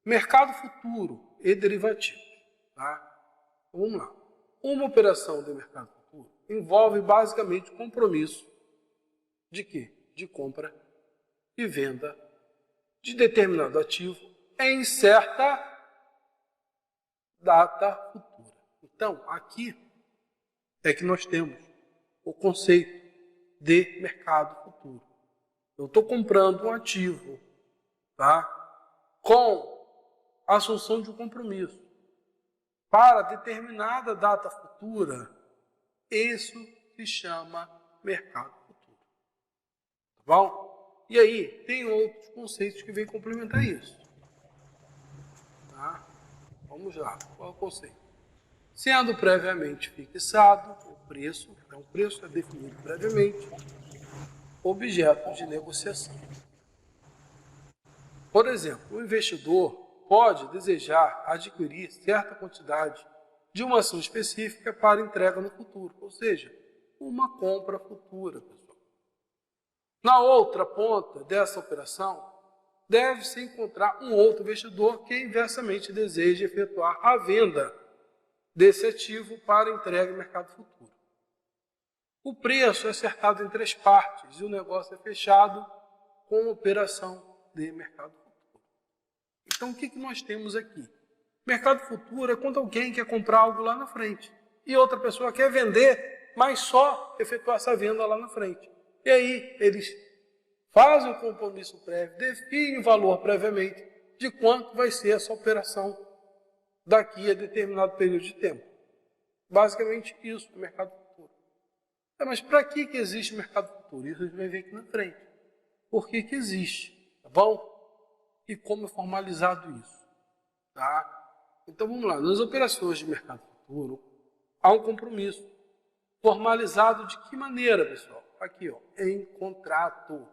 Mercado futuro e derivativos. Tá? Vamos lá. Uma operação de mercado futuro envolve basicamente o compromisso de quê? De compra e venda de determinado ativo em certa data futura. Então, aqui é que nós temos o conceito de mercado futuro. Eu estou comprando um ativo, tá? Com a assunção de um compromisso para determinada data futura. Isso se chama mercado futuro. Tá bom? E aí, tem outros conceitos que vêm complementar isso. Tá? Vamos lá. Qual é o conceito? Sendo previamente fixado o preço, então o preço é definido previamente, objeto de negociação. Por exemplo, o investidor pode desejar adquirir certa quantidade de uma ação específica para entrega no futuro, ou seja, uma compra futura, pessoal. Na outra ponta dessa operação, deve-se encontrar um outro investidor que inversamente deseja efetuar a venda desse ativo para entrega no mercado futuro. O preço é acertado em 3 partes e o negócio é fechado com operação de mercado futuro. Então, o que nós temos aqui? Mercado futuro é quando alguém quer comprar algo lá na frente e outra pessoa quer vender, mas só efetuar essa venda lá na frente. E aí, eles fazem um compromisso prévio, definem o valor previamente de quanto vai ser essa operação daqui a determinado período de tempo. Basicamente isso, o mercado futuro. Mas para que existe o mercado futuro? Isso a gente vai ver aqui na frente. Por que existe? Tá bom? E como é formalizado isso? Tá? Então vamos lá. Nas operações de mercado futuro, há um compromisso. Formalizado de que maneira, pessoal? Aqui, ó, em contrato.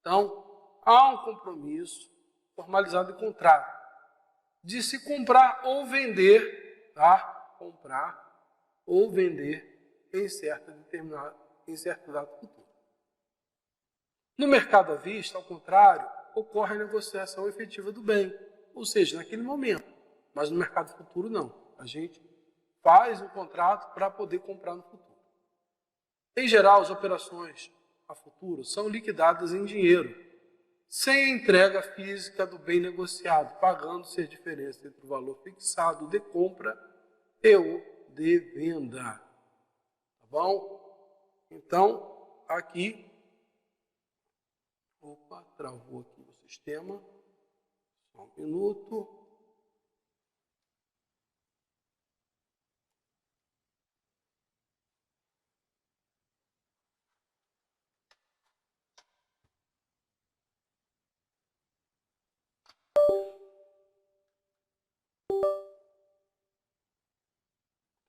Então, há um compromisso formalizado em contrato de se comprar ou vender, tá? Comprar ou vender em certa data futura. No mercado à vista, ao contrário, ocorre a negociação efetiva do bem, ou seja, naquele momento. Mas no mercado futuro, não. A gente faz um contrato para poder comprar no futuro. Em geral, as operações a futuro são liquidadas em dinheiro, sem a entrega física do bem negociado, pagando-se a diferença entre o valor fixado de compra e o de venda. Tá bom? Então, aqui... Opa, travou aqui o sistema. Só um minuto.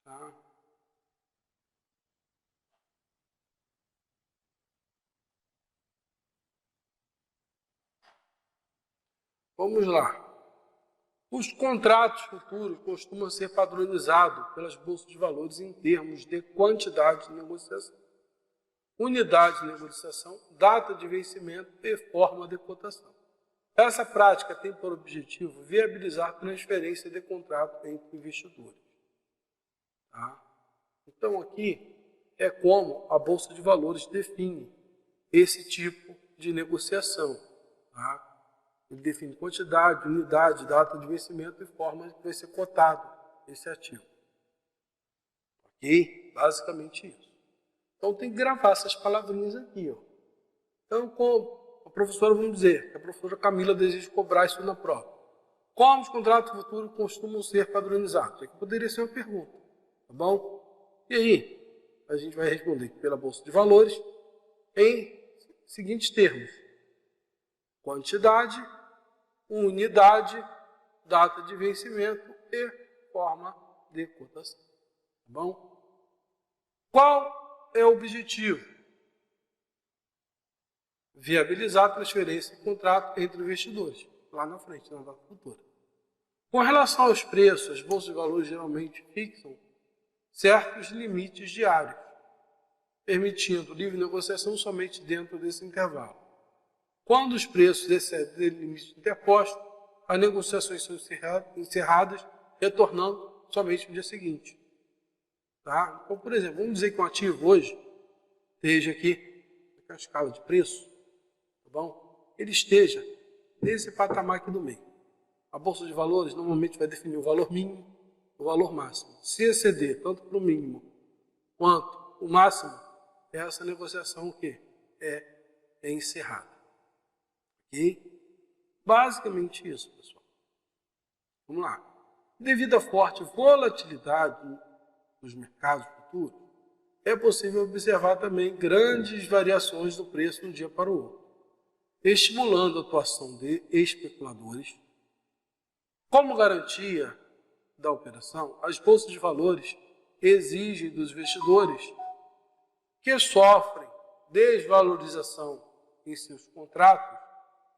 Tá? Vamos lá. Os contratos futuros costumam ser padronizados pelas bolsas de valores em termos de quantidade de negociação, unidade de negociação, data de vencimento e forma de cotação. Essa prática tem por objetivo viabilizar a transferência de contrato entre investidores. Tá? Então, aqui é como a Bolsa de Valores define esse tipo de negociação. Tá? Ele define quantidade, unidade, data de vencimento e forma que vai ser cotado esse ativo. Ok? Basicamente isso. Então, tem que gravar essas palavrinhas aqui. Ó. Então, como a professora, vamos dizer, que a professora Camila deseja cobrar isso na prova. Como os contratos futuros costumam ser padronizados? Aqui poderia ser uma pergunta. Tá bom? E aí, a gente vai responder pela Bolsa de Valores em seguintes termos. Quantidade, unidade, data de vencimento e forma de cotação. Tá bom? Qual é o objetivo? Viabilizar a transferência de contrato entre investidores, lá na frente, na data futura. Com relação aos preços, as bolsas de valores geralmente fixam certos limites diários, permitindo livre negociação somente dentro desse intervalo. Quando os preços excedem o limite interposto, as negociações são encerradas, retornando somente no dia seguinte. Tá? Então, por exemplo, vamos dizer que um ativo hoje esteja aqui, na escala de preço, tá bom? Ele esteja nesse patamar aqui do meio. A Bolsa de Valores normalmente vai definir o valor mínimo e o valor máximo. Se exceder tanto para o mínimo quanto o máximo, essa negociação o quê? É encerrada. Ok? Basicamente isso, pessoal. Vamos lá. Devido à forte volatilidade nos mercados futuros, é possível observar também grandes variações do preço de um dia para o outro, estimulando a atuação de especuladores. Como garantia da operação, as bolsas de valores exigem dos investidores que sofrem desvalorização em seus contratos,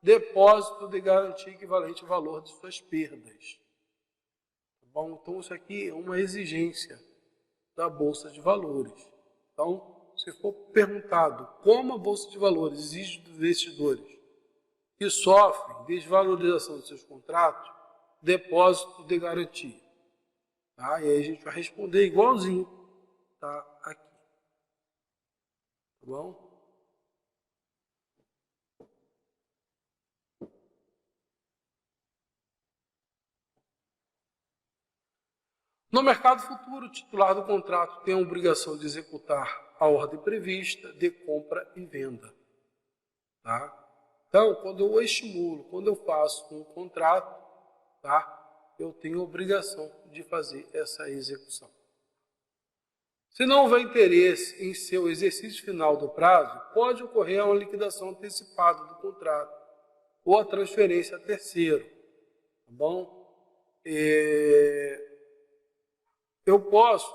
depósito de garantia equivalente ao valor de suas perdas. Tá bom? Então, isso aqui é uma exigência da Bolsa de Valores. Então, se for perguntado como a Bolsa de Valores exige dos investidores que sofrem desvalorização de seus contratos, depósito de garantia. Tá? E aí a gente vai responder igualzinho, tá? Aqui. Tá bom? No mercado futuro, o titular do contrato tem a obrigação de executar a ordem prevista de compra e venda. Tá? Então, quando eu estimulo, quando eu faço um contrato, tá? Eu tenho a obrigação de fazer essa execução. Se não houver interesse em seu exercício final do prazo, pode ocorrer uma liquidação antecipada do contrato ou a transferência a terceiro. Tá bom? Eu posso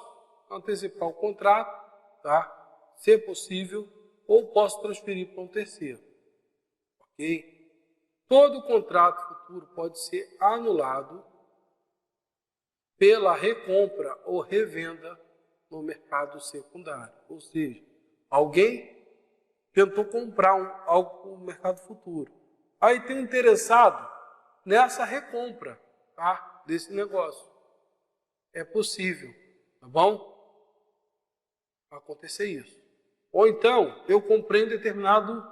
antecipar o contrato, tá? Se possível, ou posso transferir para um terceiro. Ok? Todo contrato futuro pode ser anulado pela recompra ou revenda no mercado secundário. Ou seja, alguém tentou comprar algo no mercado futuro. Aí tem um interessado nessa recompra, tá? Desse negócio. É possível, tá bom? Acontecer isso. Ou então, eu comprei um determinado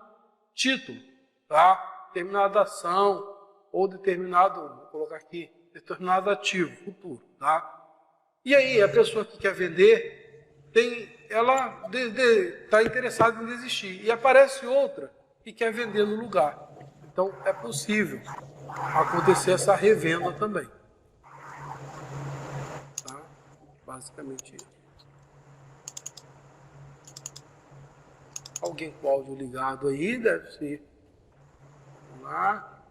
título, tá? Determinada ação, ou determinado, vou colocar aqui, determinado ativo futuro, tá? E aí, a pessoa que quer vender, ela está interessada em desistir. E aparece outra que quer vender no lugar. Então, é possível acontecer essa revenda também. Basicamente isso. Alguém com o áudio ligado aí, deve ser. Vamos lá.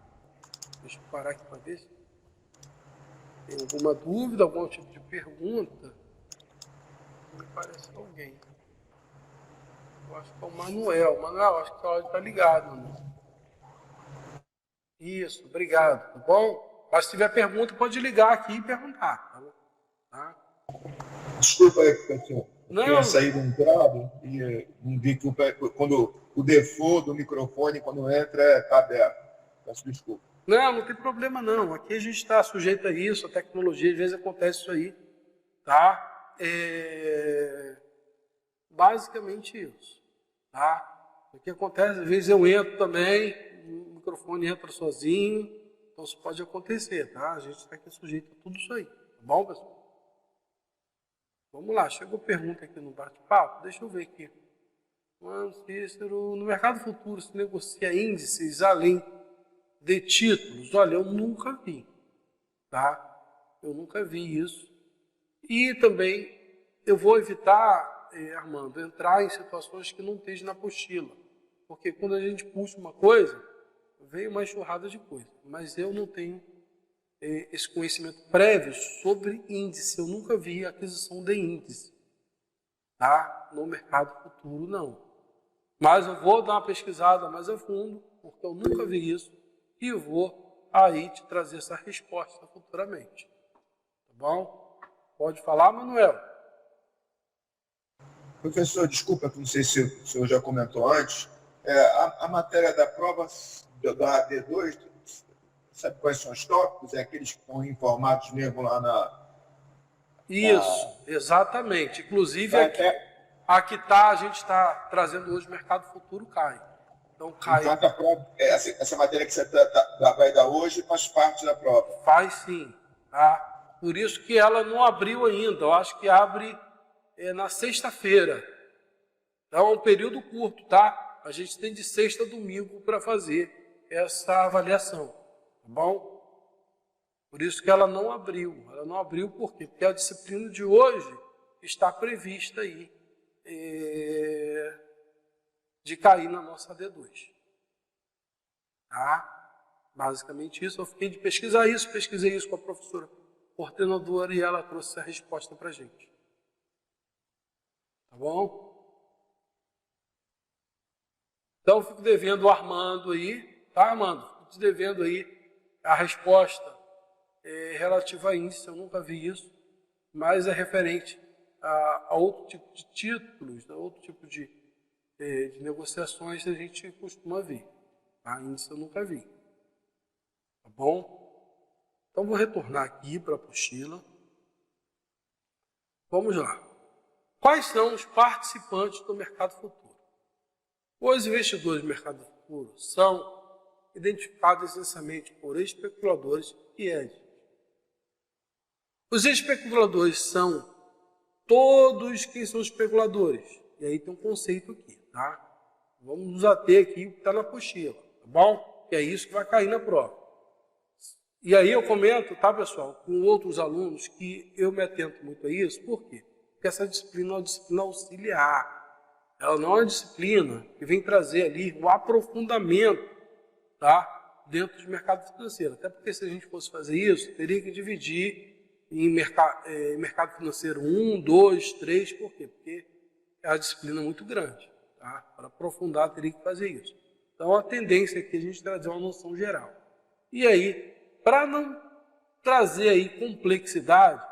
Deixa eu parar aqui para ver se tem alguma dúvida, algum tipo de pergunta. Me parece alguém. Eu acho que é o Manuel. Manuel, acho que o áudio está ligado. Né? Isso, obrigado, tá bom? Mas se tiver pergunta, pode ligar aqui e perguntar. Tá bom? Tá? Desculpa aí, professor. Eu tinha saído um entrado e não vi que quando o default do microfone, quando entra, está aberto. Peço desculpa. Não tem problema não. Aqui a gente está sujeito a isso, a tecnologia, às vezes acontece isso aí. Tá? Basicamente isso. Tá? O que acontece, às vezes eu entro também, o microfone entra sozinho, então isso pode acontecer, tá? A gente está aqui sujeito a tudo isso aí. Tá bom, pessoal? Vamos lá, chegou pergunta aqui no bate-papo, deixa eu ver aqui. Mano, Cícero, no mercado futuro se negocia índices além de títulos? Olha, eu nunca vi, tá? Eu nunca vi isso. E também eu vou evitar, Armando, entrar em situações que não estejam na apostila. Porque quando a gente puxa uma coisa, vem uma enxurrada de coisa. Mas eu não tenho esse conhecimento prévio sobre índice. Eu nunca vi aquisição de índice, tá? No mercado futuro, não. Mas eu vou dar uma pesquisada mais a fundo, porque eu nunca vi isso, e vou aí te trazer essa resposta futuramente. Tá bom? Pode falar, Manuel? Professor, desculpa, não sei se o senhor já comentou antes, a matéria da prova da AD2 sabe quais são os tópicos? É aqueles que estão informados mesmo lá na... Isso, exatamente. Inclusive, aqui tá, a gente está trazendo hoje o mercado futuro cai. Então, cai. Então, a prova, essa matéria que você vai dar hoje faz parte da prova? Faz sim. Tá? Por isso que ela não abriu ainda. Eu acho que abre na sexta-feira. Então, é um período curto, tá? A gente tem de sexta a domingo para fazer essa avaliação. Tá bom? Por isso que ela não abriu. Ela não abriu por quê? Porque a disciplina de hoje está prevista aí de cair na nossa AD2. Tá? Basicamente isso. Eu fiquei de pesquisar isso, pesquisei isso com a professora coordenadora e ela trouxe essa resposta para a gente. Tá bom? Então, eu fico devendo o Armando aí, tá, Armando? Fico te devendo aí a resposta relativa a índice, eu nunca vi isso, mas é referente a outro tipo de títulos, a outro tipo de negociações que a gente costuma ver. Tá? Índice eu nunca vi. Tá bom? Então, vou retornar aqui para a apostila. Vamos lá. Quais são os participantes do mercado futuro? Os investidores do mercado futuro são identificados essencialmente por especuladores e hedges. Os especuladores são todos quem são especuladores. E aí tem um conceito aqui, tá? Vamos nos ater aqui o que está na apostila, tá bom? Que é isso que vai cair na prova. E aí eu comento, tá, pessoal, com outros alunos que eu me atento muito a isso. Por quê? Porque essa disciplina é uma disciplina auxiliar. Ela não é uma disciplina que vem trazer ali um aprofundamento, tá, dentro do mercado financeiro. Até porque se a gente fosse fazer isso, teria que dividir em mercado financeiro 1, 2, 3. Por quê? Porque é uma disciplina muito grande. Tá? Para aprofundar, teria que fazer isso. Então, a tendência aqui é a gente trazer uma noção geral. E aí, para não trazer aí complexidade,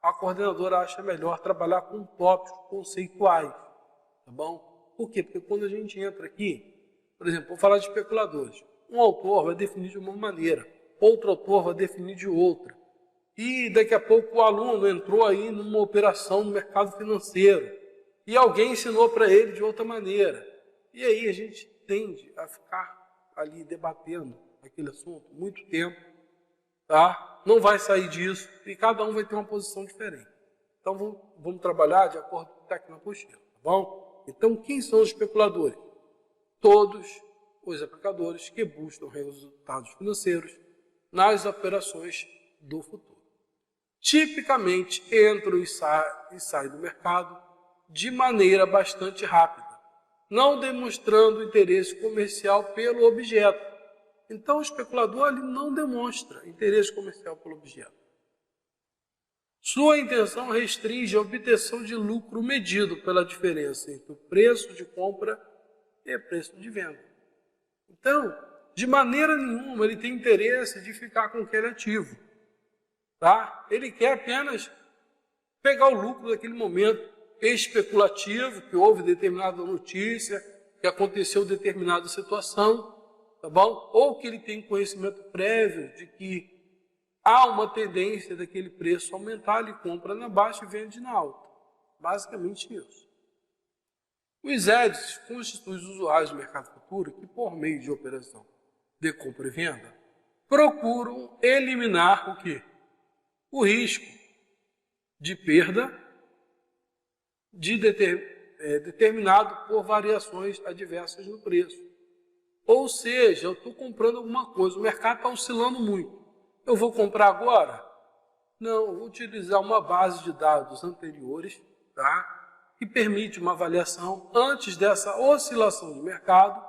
a coordenadora acha melhor trabalhar com tópicos conceituais. Tá bom? Por quê? Porque quando a gente entra aqui, por exemplo, vou falar de especuladores. Um autor vai definir de uma maneira, outro autor vai definir de outra. E daqui a pouco o aluno entrou aí numa operação no mercado financeiro e alguém ensinou para ele de outra maneira. E aí a gente tende a ficar ali debatendo aquele assunto muito tempo, tá? Não vai sair disso e cada um vai ter uma posição diferente. Então vamos trabalhar de acordo com o que está aqui na apostila, tá bom? Então, quem são os especuladores? Todos os aplicadores que buscam resultados financeiros nas operações do futuro. Tipicamente, entram e saem do mercado de maneira bastante rápida, não demonstrando interesse comercial pelo objeto. Então, o especulador ele não demonstra interesse comercial pelo objeto. Sua intenção restringe a obtenção de lucro medido pela diferença entre o preço de compra e o preço de venda. Então, de maneira nenhuma ele tem interesse de ficar com aquele ativo. Tá? Ele quer apenas pegar o lucro daquele momento especulativo, que houve determinada notícia, que aconteceu determinada situação, tá bom? Ou que ele tem conhecimento prévio de que há uma tendência daquele preço aumentar, ele compra na baixa e vende na alta. Basicamente isso. Os hedges constituem os usuários do mercado futuro que, por meio de operação de compra e venda, procuram eliminar o quê? O risco de perda determinado por variações adversas no preço. Ou seja, eu estou comprando alguma coisa, o mercado está oscilando muito. Eu vou comprar agora? Não, eu vou utilizar uma base de dados anteriores, tá? Que permite uma avaliação antes dessa oscilação de mercado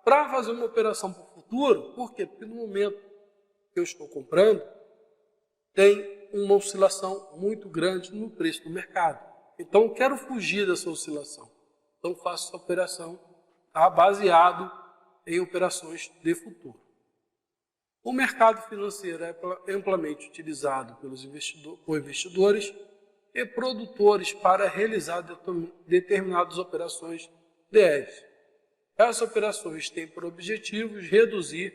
para fazer uma operação para o futuro. Por quê? Porque no momento que eu estou comprando, tem uma oscilação muito grande no preço do mercado. Então, eu quero fugir dessa oscilação. Então, faço essa operação, tá? Baseado em operações de futuro. O mercado financeiro é amplamente utilizado pelos investidores e produtores para realizar determinadas operações de hedge. Essas operações têm por objetivo reduzir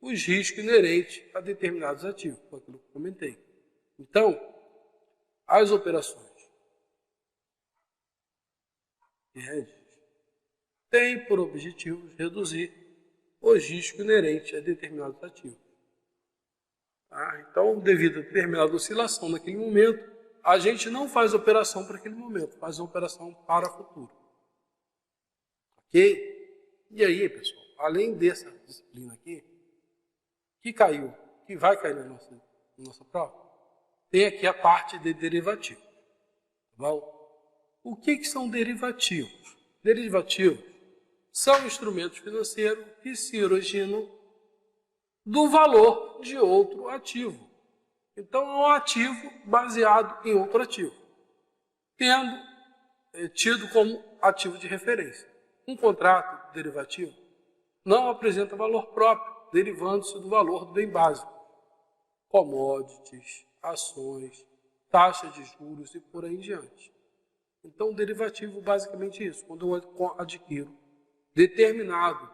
os riscos inerentes a determinados ativos, foi aquilo que eu comentei. Então, as operações de hedge têm por objetivo reduzir os riscos inerentes a determinados ativos. Tá? Então, devido a determinada oscilação naquele momento, a gente não faz operação para aquele momento, faz uma operação para o futuro. Ok? E aí, pessoal, além dessa disciplina aqui, que caiu, que vai cair na nossa prova, tem aqui a parte de derivativos. Tá bom? O que são derivativos? Derivativos são instrumentos financeiros que se originam do valor de outro ativo. Então, é um ativo baseado em outro ativo, tendo tido como ativo de referência. Um contrato derivativo não apresenta valor próprio, derivando-se do valor do bem básico, commodities, ações, taxa de juros e por aí em diante. Então, derivativo basicamente é isso. Quando eu adquiro determinado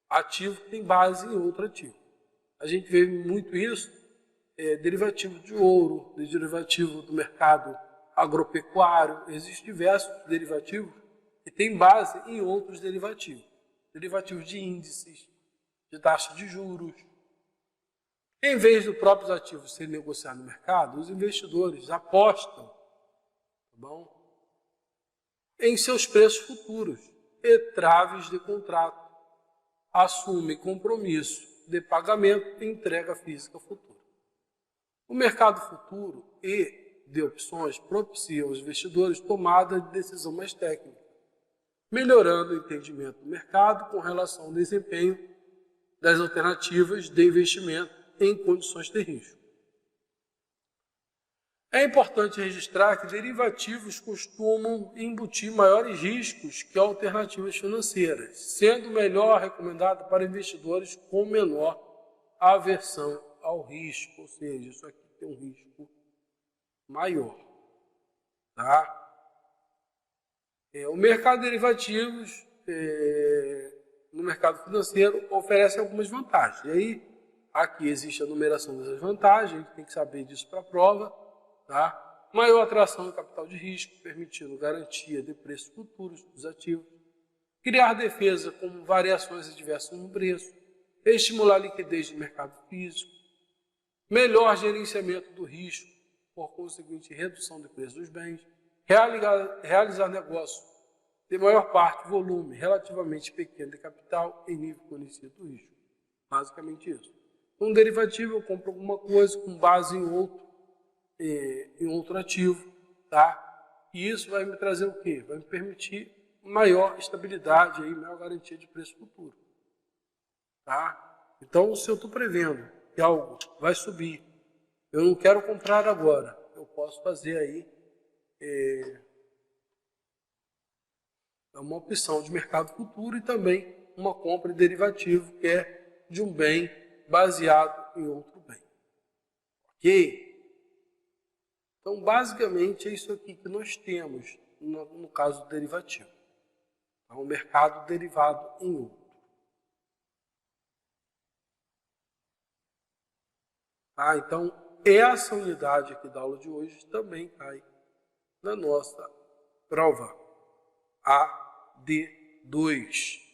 ativo que tem base em outro ativo. A gente vê muito isso, derivativo de ouro, derivativo do mercado agropecuário. Existem diversos derivativos que têm base em outros derivativos. Derivativos de índices, de taxa de juros. Em vez dos próprios ativos serem negociados no mercado, os investidores apostam, tá bom, em seus preços futuros e traves de contrato. Assume compromisso de pagamento e entrega física futura. O mercado futuro e de opções propicia aos investidores tomada de decisão mais técnica, melhorando o entendimento do mercado com relação ao desempenho das alternativas de investimento em condições de risco. É importante registrar que derivativos costumam embutir maiores riscos que alternativas financeiras, sendo melhor recomendado para investidores com menor aversão ao risco, ou seja, isso aqui tem um risco maior. Tá? O mercado de derivativos, no mercado financeiro, oferece algumas vantagens. E aí, aqui existe a numeração dessas vantagens, a gente tem que saber disso para a prova. Tá? Maior atração do capital de risco, permitindo garantia de preços futuros dos ativos, criar defesa como variações adversas no preço, estimular a liquidez do mercado físico, melhor gerenciamento do risco, por conseguinte redução do preço dos bens, realizar negócio de maior parte volume relativamente pequeno de capital em nível conhecido do risco. Basicamente isso. Um derivativo, eu compro alguma coisa com base em outro ativo, tá? E isso vai me trazer o quê? Vai me permitir maior estabilidade, maior garantia de preço futuro, tá? Então, se eu estou prevendo que algo vai subir, eu não quero comprar agora, eu posso fazer aí uma opção de mercado futuro e também uma compra de derivativo que é de um bem baseado em outro bem. Ok? Então, basicamente, é isso aqui que nós temos no caso do derivativo. É um mercado derivado em outro. Então, essa unidade aqui da aula de hoje também cai na nossa prova AD2.